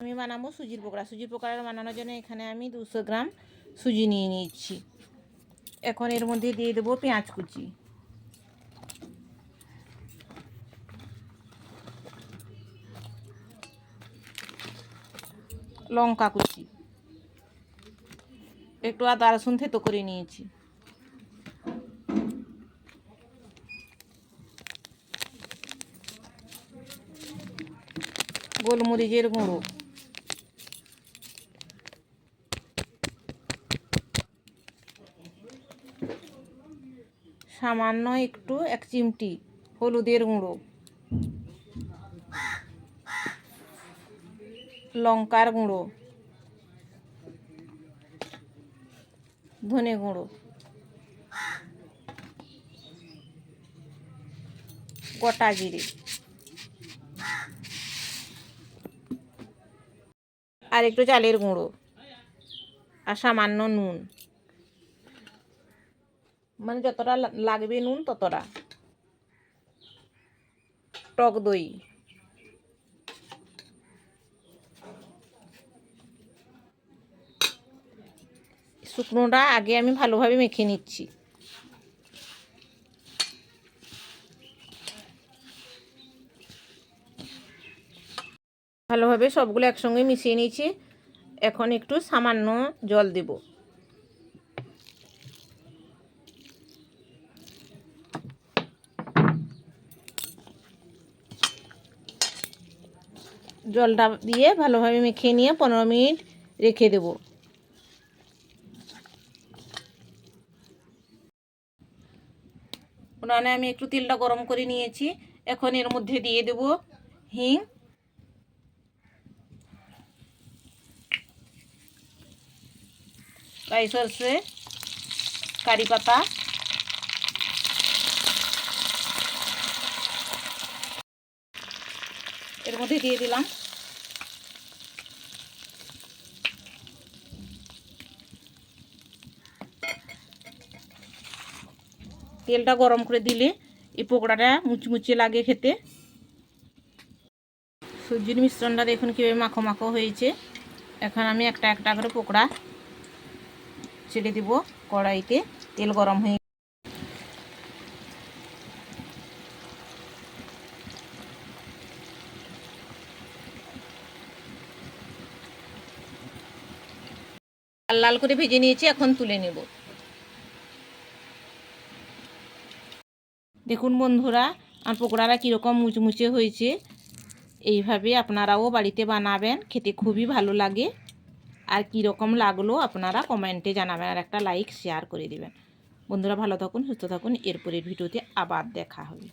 আমি বানাবো সুজির পকোড়া। সুজির পকোড়া বানানোর জন্য এখানে আমি 200 গ্রাম সুজি নিয়ে নিচ্ছি। এখন এর মধ্যে দিয়ে দেবো পেঁয়াজ কুচি, লঙ্কা কুচি, একটু আদা রসুন থেতো করে নিয়েছি, গোলমরিচের গুঁড়ো, সামান্য একটু 1 চিমটি হলুদের গুঁড়ো, লঙ্কার গুঁড়ো, ধনে গুঁড়ো, গোটা জিরে আর একটু চালের গুঁড়ো আর সামান্য নুন, মানে যতটা লাগবে নুন ততটা, টক দই, শুকনোটা আগে আমি ভালোভাবে মেখে নিচ্ছি। ভালোভাবে সবগুলো একসঙ্গে মিশিয়ে নিয়েছি। এখন একটু সামান্য জল দেব। জলটা দিয়ে ভালোভাবে মেখে নিয়ে 15 মিনিট রেখে দেব। উনানে আমি একটু তেলটা গরম করে নিয়েছি। এখন এর মধ্যে দিয়ে দেব হিং, রাই সরষে, কারি পাতা, এর মধ্যে দিয়ে দিলাম। তেলটা গরম করে দিলে এই পকোড়াটা মুচমুচে লাগে খেতে। সুজির মিশ্রণটা দেখুন কীভাবে মাখো মাখো হয়েছে। এখন আমি একটা একটা করে পকোড়া ছেড়ে দেব কড়াইতে। তেল গরম হয়ে লাল লাল করে ভেজে নিয়েছি, এখন তুলে নেব। দেখুন বন্ধুরা, আমার পকোড়াটা কীরকম মুচমুচে হয়েছে। এইভাবে আপনারাও বাড়িতে বানাবেন, খেতে খুবই ভালো লাগে। আর কীরকম লাগলো আপনারা কমেন্টে জানাবেন, আর একটা লাইক শেয়ার করে দেবেন। বন্ধুরা ভালো থাকুন, সুস্থ থাকুন। এরপরের ভিডিওতে আবার দেখা হবে।